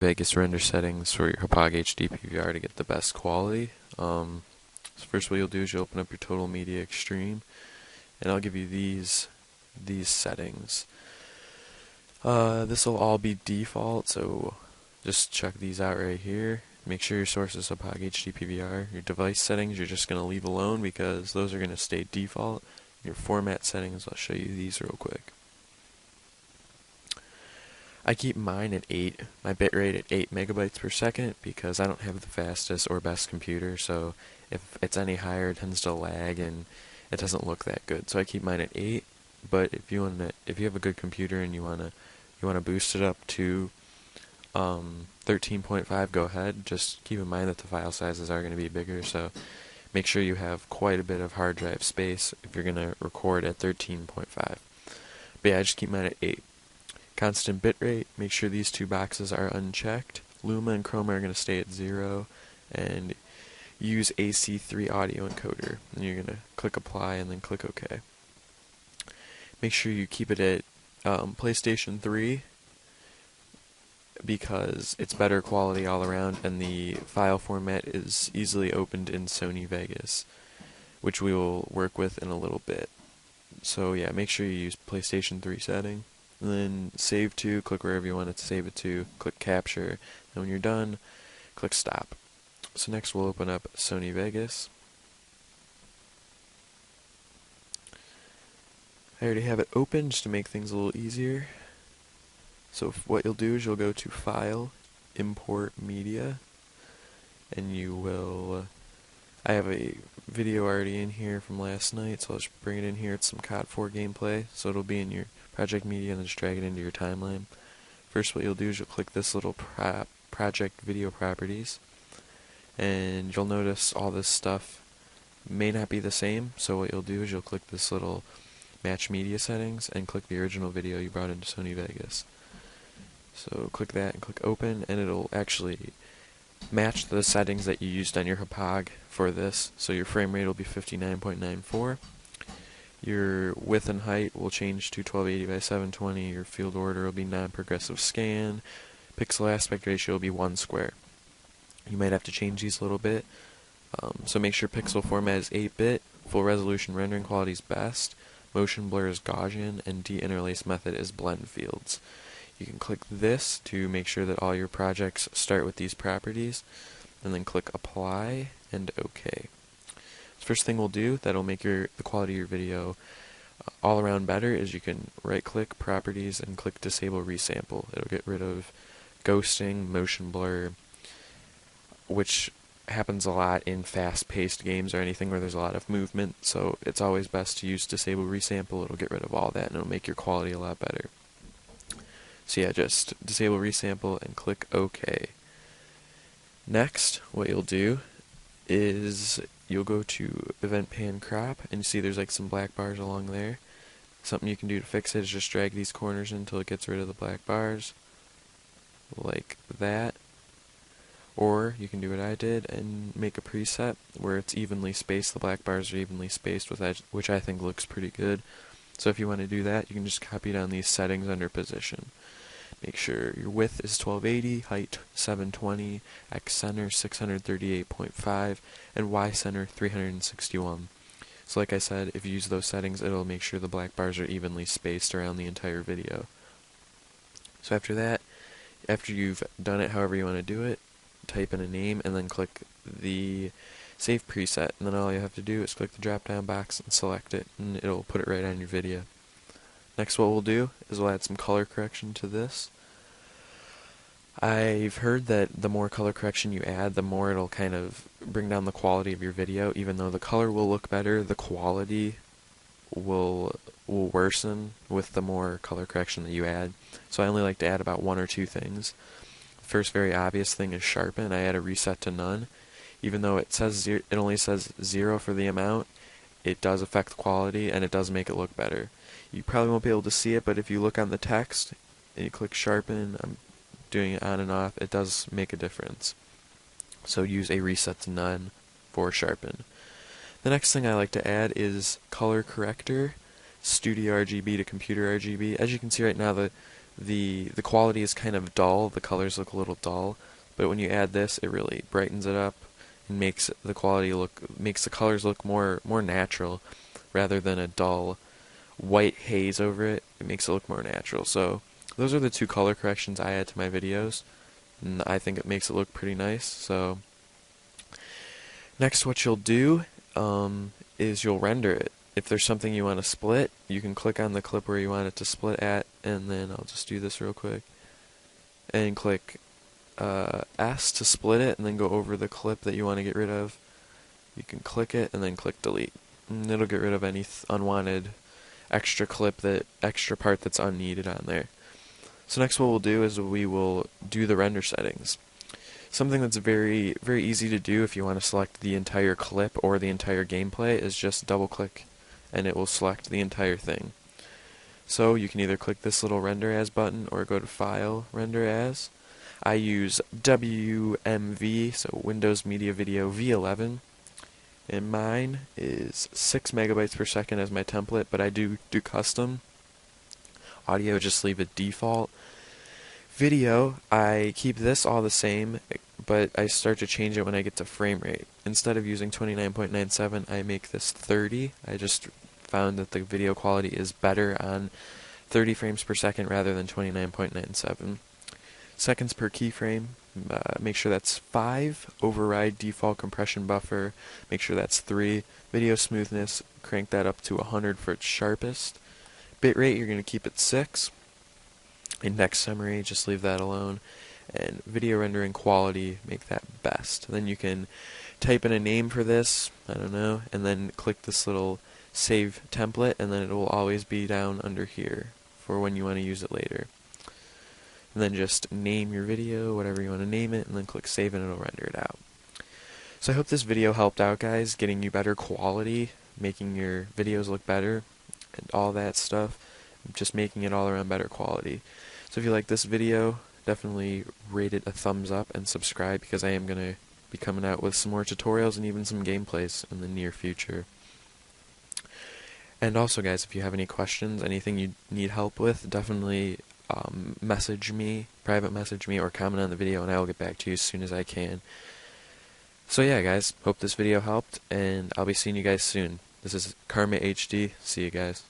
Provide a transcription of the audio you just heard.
Vegas render settings for your Hauppage HD PVR to get the best quality. So first what you'll do is you'll open up your Total Media Extreme, and I'll give you these settings. This will all be default, so just check these out right here. Make sure your source is Hauppage HD PVR. Your device settings you're just going to leave alone because those are going to stay default. Your format settings, I'll show you these real quick. I keep mine at 8, my bitrate at 8 megabytes per second because I don't have the fastest or best computer, so if it's any higher it tends to lag and it doesn't look that good. So I keep mine at 8, but if you have a good computer and you wanna boost it up to 13.5, go ahead. Just keep in mind that the file sizes are going to be bigger, so make sure you have quite a bit of hard drive space if you're going to record at 13.5. But yeah, I just keep mine at 8. Constant bitrate, make sure these two boxes are unchecked. Luma and Chroma are going to stay at 0, and use AC3 audio encoder. And you're going to click apply and then click OK. Make sure you keep it at PlayStation 3 because it's better quality all around, and the file format is easily opened in Sony Vegas, which we will work with in a little bit. So yeah, make sure you use PlayStation 3 setting. And then save to, click wherever you want it to save it to, click capture, and when you're done, click stop. So next we'll open up Sony Vegas. I already have it open just to make things a little easier. So what you'll do is you'll go to File, Import Media, and you will, I have a video already in here from last night, so I'll just bring it in here. It's some COD 4 gameplay, so it'll be in your project media and then just drag it into your timeline. First what you'll do is you'll click this little project video properties, and you'll notice all this stuff may not be the same, so what you'll do is you'll click this little match media settings and click the original video you brought into Sony Vegas. So click that and click open, and it'll actually match the settings that you used on your Hauppage for this. So your frame rate will be 59.94. Your width and height will change to 1280 by 720. Your field order will be non-progressive scan. Pixel aspect ratio will be 1 square. You might have to change these a little bit. So make sure pixel format is 8-bit. Full resolution rendering quality is best. Motion blur is Gaussian, and deinterlace method is blend fields. You can click this to make sure that all your projects start with these properties, and then click apply and OK. First thing we'll do that'll make the quality of your video all around better is you can right click properties and click disable resample. It'll get rid of ghosting, motion blur, which happens a lot in fast-paced games or anything where there's a lot of movement, so it's always best to use disable resample. It'll get rid of all that and it'll make your quality a lot better. So yeah, just disable resample and click OK. Next, what you'll do is you'll go to event pan crop, and you see there's like some black bars along there. Something you can do to fix it is just drag these corners until it gets rid of the black bars, like that. Or you can do what I did and make a preset where it's evenly spaced, the black bars are evenly spaced, which I think looks pretty good. So if you want to do that, you can just copy down these settings under position. Make sure your width is 1280, height 720, X center 638.5, and Y center 361. So like I said, if you use those settings, it'll make sure the black bars are evenly spaced around the entire video. So after that, after you've done it however you want to do it, type in a name and then click the save preset, and then all you have to do is click the drop down box and select it, and it'll put it right on your video. Next what we'll do is we'll add some color correction to this. I've heard that the more color correction you add, the more it'll kind of bring down the quality of your video. Even though the color will look better, the quality will worsen with the more color correction that you add. So I only like to add about 1 or 2 things. The first very obvious thing is sharpen. I add a reset to none. Even though it only says 0 for the amount, it does affect quality and it does make it look better. You probably won't be able to see it, but if you look on the text and you click sharpen, I'm doing it on and off, it does make a difference. So use a reset to none for sharpen. The next thing I like to add is color corrector, studio RGB to computer RGB. As you can see right now, the quality is kind of dull, the colors look a little dull, but when you add this, it really brightens it up and makes the colors look more natural rather than a dull white haze over it. It makes it look more natural. So those are the two color corrections I add to my videos, and I think it makes it look pretty nice. So next, what you'll do is you'll render it. If there's something you want to split, you can click on the clip where you want it to split at, and then I'll just do this real quick, and click S to split it, and then go over the clip that you want to get rid of. You can click it, and then click delete. And it'll get rid of any unwanted extra part that's unneeded on there. So next what we'll do is we will do the render settings. Something that's very, very easy to do if you want to select the entire clip or the entire gameplay is just double click and it will select the entire thing. So you can either click this little render as button or go to file, render as. I use WMV, so Windows Media Video V11, and mine is 6 megabytes per second as my template, but I do custom. Audio, just leave it default. Video, I keep this all the same, but I start to change it when I get to frame rate. Instead of using 29.97, I make this 30. I just found that the video quality is better on 30 frames per second rather than 29.97. Seconds per keyframe, make sure that's 5. Override default compression buffer, make sure that's 3. Video smoothness, crank that up to 100 for its sharpest. Bitrate, you're going to keep it 6. Index summary, just leave that alone. And video rendering quality, make that best. Then you can type in a name for this, I don't know, and then click this little save template, and then it will always be down under here for when you want to use it later. And then just name your video, whatever you want to name it, and then click save and it'll render it out. So I hope this video helped out, guys, getting you better quality, making your videos look better, and all that stuff, just making it all around better quality. So if you like this video, definitely rate it a thumbs up and subscribe, because I am going to be coming out with some more tutorials and even some gameplays in the near future. And also, guys, if you have any questions, anything you need help with, definitely message me, private message me, or comment on the video, and I will get back to you as soon as I can. So yeah, guys, hope this video helped, and I'll be seeing you guys soon. This is Karma HD. See you guys.